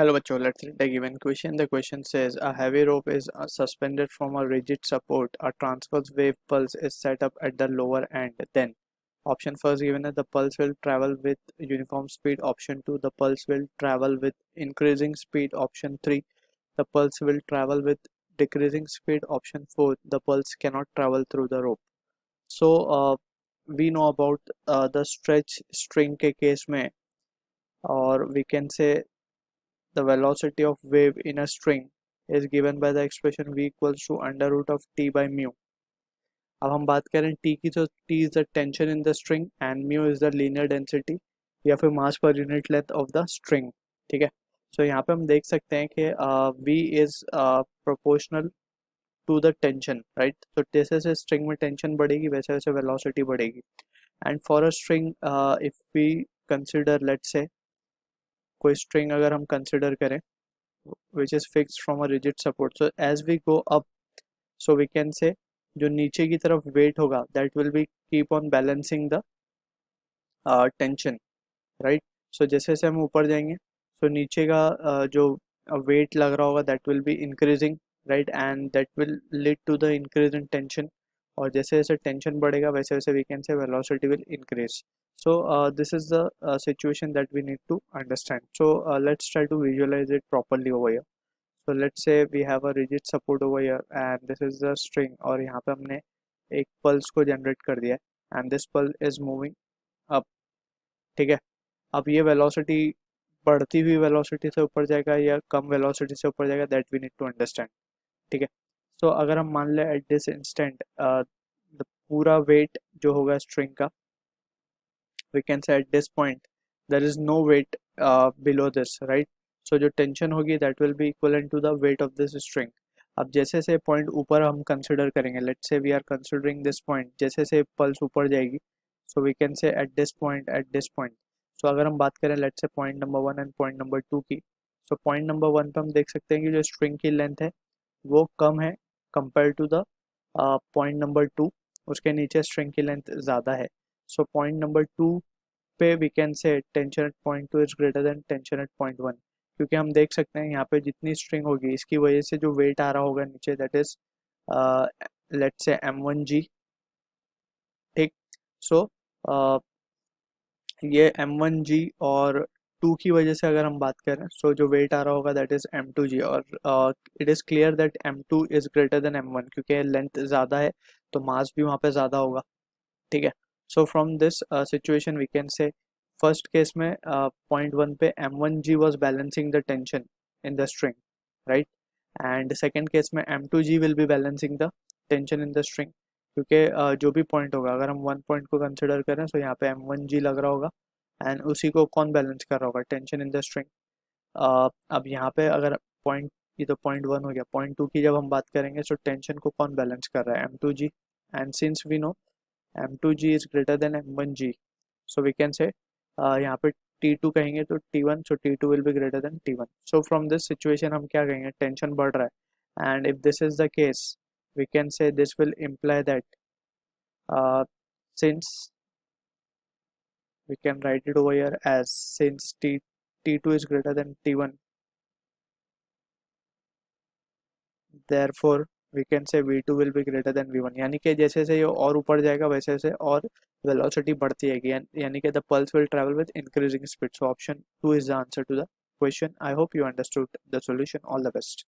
Hello bachcho, let's read the given question. The question says a heavy rope is suspended from a rigid support. A transverse wave pulse is set up at the lower end. Then option first given that the pulse will travel with uniform speed. Option 2, the pulse will travel with increasing speed. Option 3, the pulse will travel with decreasing speed. Option 4, the pulse cannot travel through the rope. So we know about the stretch string के case में, or we can say the velocity of wave in a string is given by the expression v equals to under root of t by mu. अब हम बात करें t की, तो t is the tension in the string and mu is the linear density या फिर mass per unit length of the string. ठीक है, so यहाँ पे हम देख सकते हैं कि v is proportional to the tension, right? So जैसे जैसे string में tension बढ़ेगी वैसे वैसे velocity बढ़ेगी. And for a string, if we consider, let's say कोई string अगर हम consider करें which is fixed from a rigid support, so as we go up, so we can say जो नीचे की तरफ weight होगा that will be keep on balancing the tension, right? So जैसे जैसे हम ऊपर जाएंगे so नीचे का जो weight लग रहा होगा that will be increasing, right? And that will lead to the increase in tension, और जैसे जैसे tension बढ़ेगा वैसे वैसे we can say velocity will increase. So this is the situation that we need to understand. So let's try to visualize it properly over here. So let's say we have a rigid support over here and this is the string, और यहाँ पे हमने एक pulse को generate कर दिया है and this pulse is moving up. ठीक है, अब ये velocity बढ़ती हुई velocity से ऊपर जाएगा या कम velocity से ऊपर जाएगा, that we need to understand. ठीक है, so अगर हम मान लें at this instant the पूरा weight जो होगा string का, we can say at this point there is no weight below this, right? So जो tension होगी that will be equivalent to the weight of this string. अब जैसे से point ऊपर हम consider करेंगे, let's say we are considering this point, जैसे से pulse ऊपर जाएगी, so we can say at this point, at this point. So अगर हम बात करें let's say point number 1 and point number 2 की, so point number 1 पे हम देख सकते हैं कि जो string की length है वो कम है compared to the point number 2, उसके नीचे string की length ज़्यादा है. So point number 2 पे we can say tension at point 2 is greater than tension at point 1, क्योंकि हम देख सकते हैं यहाँ पे जितनी string होगी इसकी वजह से जो weight आ रहा होगा नीचे that is let's say m1g. ठीक, so ये m1g और 2 की वजह से अगर हम बात करें so जो weight आ रहा होगा that is m2g, और it is clear that m2 is greater than m1 क्योंकि length ज़्यादा है तो mass भी वहाँ पे ज़्यादा होगा. ठीक है, so from this situation we can say first case में point 1 पे m1g was balancing the tension in the string, right? And second case में m2g will be balancing the tension in the string, क्योंकि जो भी point होगा अगर हम 1 point को consider करें so यहाँ पे m1g लग रहा होगा and उसी को कौन balance कर रहा होगा, tension in the string. अब यहाँ पे अगर point, ये तो point 1 हो गया, point 2 की जब हम बात करेंगे so tension को कौन balance कर रहा है, m2g. and since we know m2g is greater than m1g, so we can say यहाँ पे t2 कहेंगे तो t1, so t2 will be greater than t1. so from this situation हम क्या कहेंगे, tension बढ़ रहा है, and if this is the case we can say this will imply that since we can write it over here as since t2 is greater than t1, therefore we can say v2 will be greater than v1. यानी कि जैसे जैसे ये और ऊपर जाएगा वैसे वैसे और velocity बढ़ती है, यानी कि the pulse will travel with increasing speed. So option 2 is the answer to the question. I hope you understood the solution. All the best.